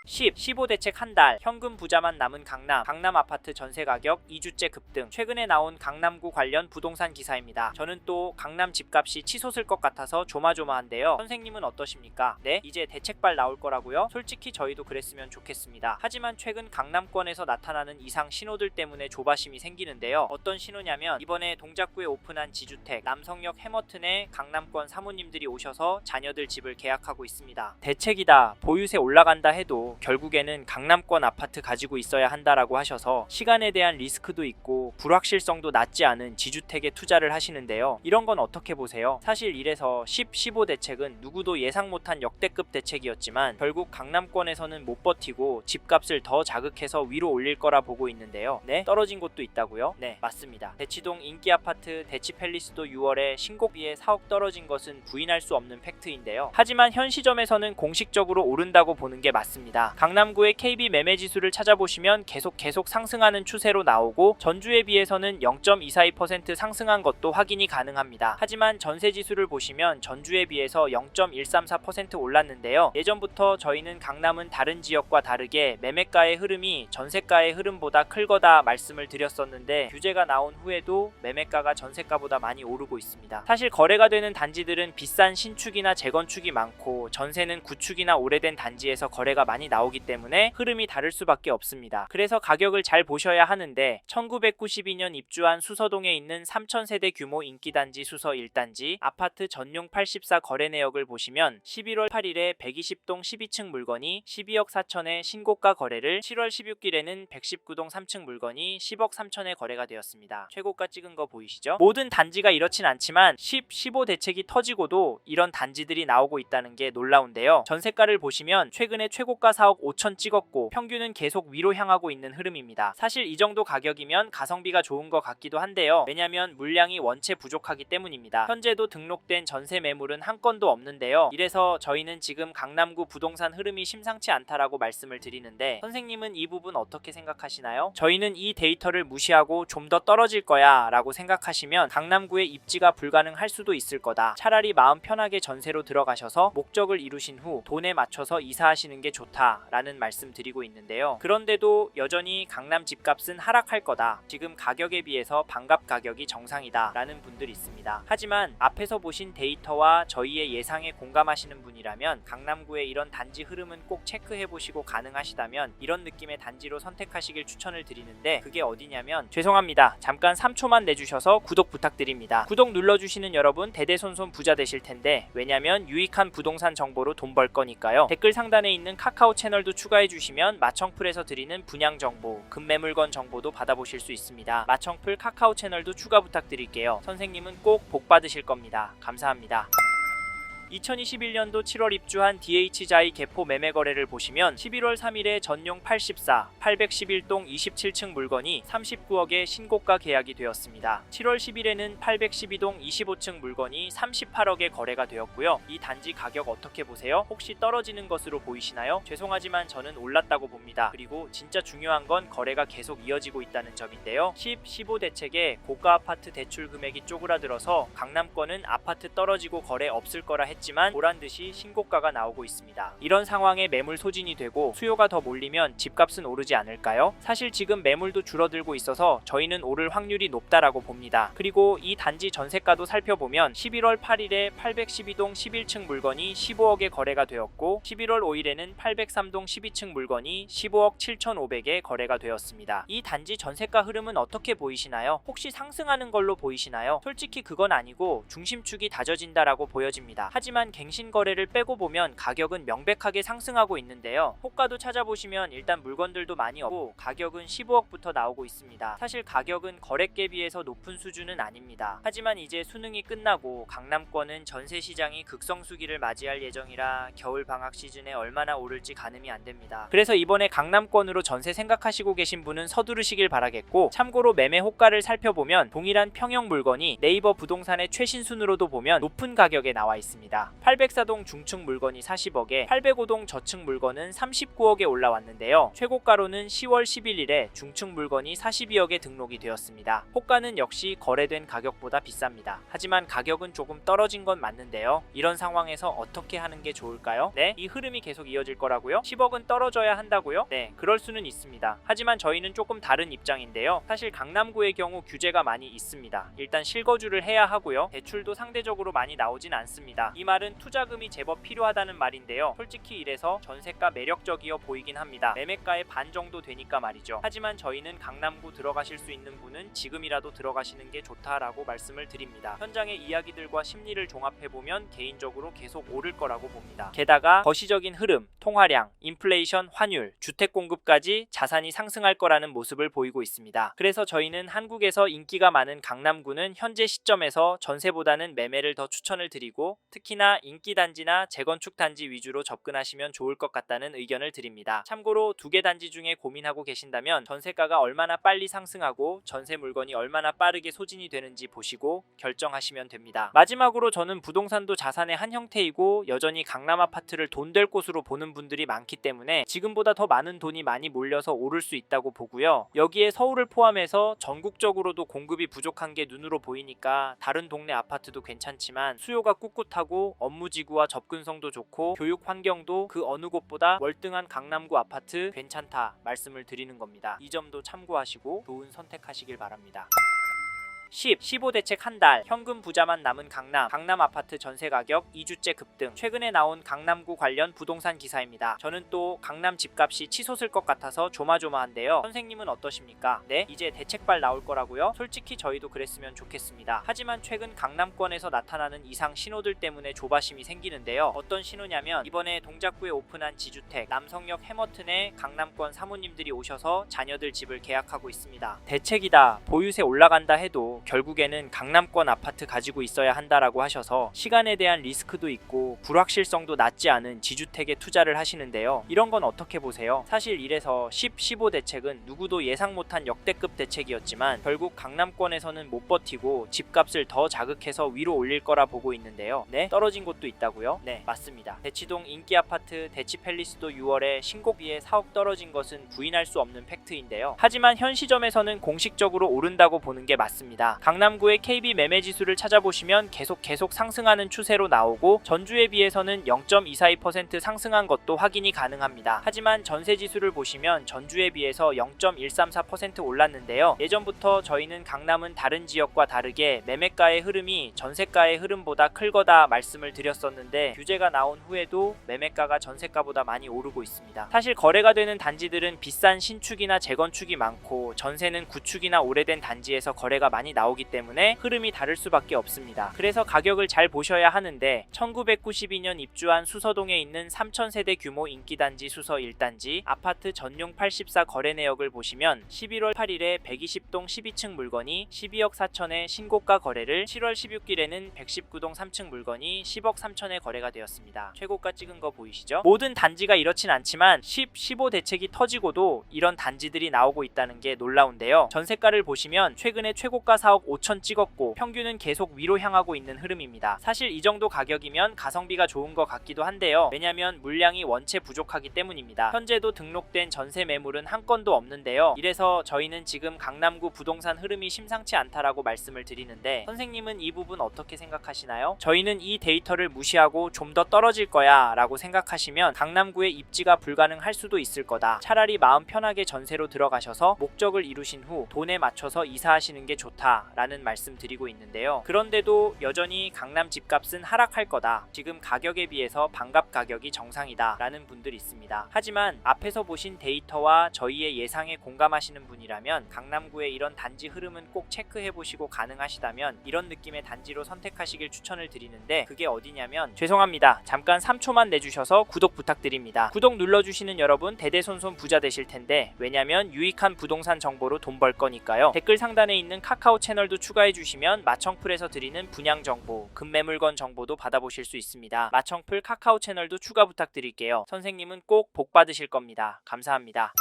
10. 15대책 한 달, 현금 부자만 남은 강남 아파트 전세 가격 2주째 급등. 최근에 나온 강남구 관련 부동산 기사입니다. 저는 또 강남 집값이 치솟을 것 같아서 조마조마한데요. 선생님은 어떠십니까? 네? 이제 대책발 나올 거라고요? 솔직히 저희도 그랬으면 좋겠습니다. 하지만 최근 강남권에서 나타나는 이상 신호들 때문에 조바심이 생기는데요. 어떤 신호냐면 이번에 동작구에 오픈한 지주택 남성역 해머튼에 강남권 사모님들이 오셔서 자녀들 집을 계약하고 있습니다. 대책이다, 보유세 올라간다 해도 결국에는 강남권 아파트 가지고 있어야 한다라고 하셔서 시간에 대한 리스크도 있고 불확실성도 낮지 않은 지주택에 투자를 하시는데요. 이런 건 어떻게 보세요? 사실 이래서 10, 15 대책은 누구도 예상 못한 역대급 대책이었지만 결국 강남권에서는 못 버티고 집값을 더 자극해서 위로 올릴 거라 보고 있는데요. 네? 떨어진 곳도 있다고요? 네, 맞습니다. 대치동 인기 아파트 대치팰리스도 6월에 신곡비에 4억 떨어진 것은 부인할 수 없는 팩트인데요. 하지만 현 시점에서는 공식적으로 오른다고 보는 게 맞습니다. 강남구의 KB 매매 지수를 찾아보시면 계속 상승하는 추세로 나오고 전주에 비해서는 0.242% 상승한 것도 확인이 가능합니다. 하지만 전세 지수를 보시면 전주에 비해서 0.134% 올랐는데요. 예전부터 저희는 강남은 다른 지역과 다르게 매매가의 흐름이 전세가의 흐름보다 클 거다 말씀을 드렸었는데 규제가 나온 후에도 매매가가 전세가보다 많이 오르고 있습니다. 사실 거래가 되는 단지들은 비싼 신축이나 재건축이 많고 전세는 구축이나 오래된 단지에서 거래가 많이 나오기 때문에 흐름이 다를 수밖에 없습니다. 그래서 가격을 잘 보셔야 하는데 1992년 입주한 수서동에 있는 3000세대 규모 인기단지 수서 1단지 아파트 전용 84 거래 내역을 보시면 11월 8일에 120동 12층 물건이 12억 4천에 신고가 거래를 7월 16일에는 119동 3층 물건이 10억 3천에 거래가 되었습니다. 최고가 찍은 거 보이시죠? 모든 단지가 이렇진 않지만 10, 15 대책이 터지고도 이런 단지들이 나오고 있다는 게 놀라운데요. 전세가를 보시면 최근에 최고가 4억 5천 찍었고 평균은 계속 위로 향하고 있는 흐름입니다. 사실 이 정도 가격이면 가성비가 좋은 것 같기도 한데요. 왜냐면 물량이 원체 부족하기 때문입니다. 현재도 등록된 전세 매물은 한 건도 없는데요. 이래서 저희는 지금 강남구 부동산 흐름이 심상치 않다라고 말씀을 드리는데 선생님은 이 부분 어떻게 생각하시나요? 저희는 이 데이터를 무시하고 좀 더 떨어질 거야 라고 생각하시면 강남구에 입지가 불가능할 수도 있을 거다. 차라리 마음 편하게 전세로 들어가셔서 목적을 이루신 후 돈에 맞춰서 이사하시는 게 좋다 라는 말씀 드리고 있는데요. 그런데도 여전히 강남 집값은 하락할 거다. 지금 가격에 비해서 반값 가격이 정상이다 라는 분들이 있습니다. 하지만 앞에서 보신 데이터와 저희의 예상에 공감하시는 분이라면 강남구의 이런 단지 흐름은 꼭 체크해보시고 가능하시다면 이런 느낌의 단지로 선택하시길 추천을 드리는데 그게 어디냐면 죄송합니다. 잠깐 3초만 내주셔서 구독 부탁드립니다. 구독 눌러주시는 여러분 대대손손 부자 되실 텐데 왜냐면 유익한 부동산 정보로 돈 벌 거니까요. 댓글 상단에 있는 카카오 채널도 추가해주시면 마청풀에서 드리는 분양 정보, 급매물건 정보도 받아보실 수 있습니다. 마청풀 카카오 채널도 추가 부탁드릴게요. 선생님은 꼭 복 받으실 겁니다. 감사합니다. 2021년도 7월 입주한 DH자이 개포 매매 거래를 보시면 11월 3일에 전용 84, 811동 27층 물건이 39억에 신고가 계약이 되었습니다. 7월 10일에는 812동 25층 물건이 38억에 거래가 되었고요. 이 단지 가격 어떻게 보세요? 혹시 떨어지는 것으로 보이시나요? 죄송하지만 저는 올랐다고 봅니다. 그리고 진짜 중요한 건 거래가 계속 이어지고 있다는 점인데요. 10, 15 대책에 고가 아파트 대출 금액이 쪼그라들어서 강남권은 아파트 떨어지고 거래 없을 거라 했지만 보란듯이 신고가가 나오고 있습니다. 이런 상황에 매물 소진이 되고 수요가 더 몰리면 집값은 오르지 않을까요? 사실 지금 매물도 줄어들고 있어서 저희는 오를 확률이 높다라고 봅니다. 그리고 이 단지 전세가도 살펴보면 11월 8일에 812동 11층 물건이 15억에 거래가 되었고 11월 5일에는 803동 12층 물건이 15억 7,500에 거래가 되었습니다. 이 단지 전세가 흐름은 어떻게 보이시나요? 혹시 상승하는 걸로 보이시나요? 솔직히 그건 아니고 중심축이 다져진다라고 보여집니다. 하지만 갱신 거래를 빼고 보면 가격은 명백하게 상승하고 있는데요. 호가도 찾아보시면 일단 물건들도 많이 없고 가격은 15억부터 나오고 있습니다. 사실 가격은 거래가에 비해서 높은 수준은 아닙니다. 하지만 이제 수능이 끝나고 강남권은 전세 시장이 극성수기를 맞이할 예정이라 겨울 방학 시즌에 얼마나 오를지 가늠이 안 됩니다. 그래서 이번에 강남권으로 전세 생각하시고 계신 분은 서두르시길 바라겠고 참고로 매매 호가를 살펴보면 동일한 평형 물건이 네이버 부동산의 최신 순으로도 보면 높은 가격에 나와 있습니다. 있습니다. 804동 중층 물건이 40억에 805동 저층 물건은 39억에 올라왔는데요. 최고가로는 10월 11일에 중층 물건이 42억에 등록이 되었습니다. 호가는 역시 거래된 가격보다 비쌉니다. 하지만 가격은 조금 떨어진 건 맞는데요. 이런 상황에서 어떻게 하는 게 좋을까요? 네, 이 흐름이 계속 이어질 거라고요? 10억은 떨어져야 한다고요? 네, 그럴 수는 있습니다. 하지만 저희는 조금 다른 입장인데요. 사실 강남구의 경우 규제가 많이 있습니다. 일단 실거주를 해야 하고요. 대출도 상대적으로 많이 나오진 않습니다. 이 말은 투자금이 제법 필요하다는 말인데요. 솔직히 이래서 전세가 매력적이어 보이긴 합니다. 매매가의 반 정도 되니까 말이죠. 하지만 저희는 강남구 들어가실 수 있는 분은 지금이라도 들어가시는 게 좋다라고 말씀을 드립니다. 현장의 이야기들과 심리를 종합해보면 개인적으로 계속 오를 거라고 봅니다. 게다가 거시적인 흐름, 통화량, 인플레이션, 환율, 주택 공급까지 자산이 상승할 거라는 모습을 보이고 있습니다. 그래서 저희는 한국에서 인기가 많은 강남구는 현재 시점에서 전세보다는 매매를 더 추천을 드리고 특히나 인기 단지나 재건축 단지 위주로 접근하시면 좋을 것 같다는 의견을 드립니다. 참고로 두 개 단지 중에 고민하고 계신다면 전세가가 얼마나 빨리 상승하고 전세 물건이 얼마나 빠르게 소진이 되는지 보시고 결정하시면 됩니다. 마지막으로 저는 부동산도 자산의 한 형태이고 여전히 강남 아파트를 돈 될 곳으로 보는 분들이 많기 때문에 지금보다 더 많은 돈이 많이 몰려서 오를 수 있다고 보고요. 여기에 서울을 포함해서 전국적으로도 공급이 부족한 게 눈으로 보이니까 다른 동네 아파트도 괜찮지만 수요가 꿋꿋하고 업무지구와 접근성도 좋고 교육 환경도 그 어느 곳보다 월등한 강남구 아파트 괜찮다 말씀을 드리는 겁니다. 이 점도 참고하시고 좋은 선택하시길 바랍니다. 15 대책 한 달, 현금 부자만 남은 강남 아파트 전세 가격 2주째 급등. 최근에 나온 강남구 관련 부동산 기사입니다. 저는 또 강남 집값이 치솟을 것 같아서 조마조마한데요. 선생님은 어떠십니까? 네, 이제 대책발 나올 거라고요? 솔직히 저희도 그랬으면 좋겠습니다. 하지만 최근 강남권에서 나타나는 이상 신호들 때문에 조바심이 생기는데요. 어떤 신호냐면 이번에 동작구에 오픈한 지주택 남성역 해머튼에 강남권 사모님들이 오셔서 자녀들 집을 계약하고 있습니다. 대책이다, 보유세 올라간다 해도 결국에는 강남권 아파트 가지고 있어야 한다라고 하셔서 시간에 대한 리스크도 있고 불확실성도 낮지 않은 지주택에 투자를 하시는데요. 이런 건 어떻게 보세요? 사실 이래서 15 대책은 누구도 예상 못한 역대급 대책이었지만 결국 강남권에서는 못 버티고 집값을 더 자극해서 위로 올릴 거라 보고 있는데요. 네? 떨어진 곳도 있다고요? 네, 맞습니다. 대치동 인기 아파트 대치팰리스도 6월에 신곡비에 4억 떨어진 것은 부인할 수 없는 팩트인데요. 하지만 현 시점에서는 공식적으로 오른다고 보는 게 맞습니다. 강남구의 KB 매매지수를 찾아보시면 계속 상승하는 추세로 나오고 전주에 비해서는 0.242% 상승한 것도 확인이 가능합니다. 하지만 전세지수를 보시면 전주에 비해서 0.134% 올랐는데요. 예전부터 저희는 강남은 다른 지역과 다르게 매매가의 흐름이 전세가의 흐름보다 클 거다 말씀을 드렸었는데 규제가 나온 후에도 매매가가 전세가보다 많이 오르고 있습니다. 사실 거래가 되는 단지들은 비싼 신축이나 재건축이 많고 전세는 구축이나 오래된 단지에서 거래가 많이 나오기 때문에 흐름이 다를 수밖에 없습니다. 그래서 가격을 잘 보셔야 하는데 1992년 입주한 수서동에 있는 3000세대 규모 인기단지 수서 1단지 아파트 전용 84 거래 내역을 보시면 11월 8일에 120동 12층 물건이 12억 4천에 신고가 거래를 7월 16일에는 119동 3층 물건이 10억 3천에 거래가 되었습니다. 최고가 찍은 거 보이시죠? 모든 단지가 이렇진 않지만 15 대책이 터지고도 이런 단지들이 나오고 있다는 게 놀라운데요. 전세가를 보시면 최근에 최고가 4억 5천 찍었고 평균은 계속 위로 향하고 있는 흐름입니다. 사실 이 정도 가격이면 가성비가 좋은 것 같기도 한데요. 왜냐면 물량이 원체 부족하기 때문입니다. 현재도 등록된 전세 매물은 한 건도 없는데요. 이래서 저희는 지금 강남구 부동산 흐름이 심상치 않다라고 말씀을 드리는데 선생님은 이 부분 어떻게 생각하시나요? 저희는 이 데이터를 무시하고 좀 더 떨어질 거야 라고 생각하시면 강남구에 입지가 불가능할 수도 있을 거다. 차라리 마음 편하게 전세로 들어가셔서 목적을 이루신 후 돈에 맞춰서 이사하시는 게 좋다 라는 말씀 드리고 있는데요. 그런데도 여전히 강남 집값은 하락할 거다. 지금 가격에 비해서 반값 가격이 정상이다 라는 분들이 있습니다. 하지만 앞에서 보신 데이터와 저희의 예상에 공감하시는 분이라면 강남구의 이런 단지 흐름은 꼭 체크해보시고 가능하시다면 이런 느낌의 단지로 선택하시길 추천을 드리는데 그게 어디냐면 죄송합니다. 잠깐 3초만 내주셔서 구독 부탁드립니다. 구독 눌러주시는 여러분 대대손손 부자 되실 텐데 왜냐면 유익한 부동산 정보로 돈 벌 거니까요. 댓글 상단에 있는 카카오 채널도 추가해 주시면 마청풀에서 드리는 분양 정보, 급매물건 정보도 받아보실 수 있습니다. 마청풀 카카오 채널도 추가 부탁드릴게요. 선생님은 꼭 복 받으실 겁니다. 감사합니다.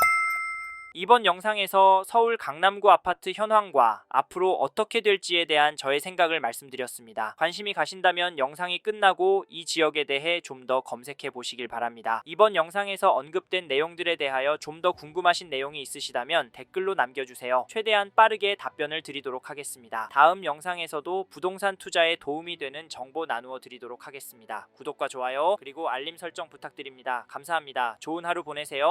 이번 영상에서 서울 강남구 아파트 현황과 앞으로 어떻게 될지에 대한 저의 생각을 말씀드렸습니다. 관심이 가신다면 영상이 끝나고 이 지역에 대해 좀 더 검색해 보시길 바랍니다. 이번 영상에서 언급된 내용들에 대하여 좀 더 궁금하신 내용이 있으시다면 댓글로 남겨주세요. 최대한 빠르게 답변을 드리도록 하겠습니다. 다음 영상에서도 부동산 투자에 도움이 되는 정보 나누어 드리도록 하겠습니다. 구독과 좋아요 그리고 알림 설정 부탁드립니다. 감사합니다. 좋은 하루 보내세요.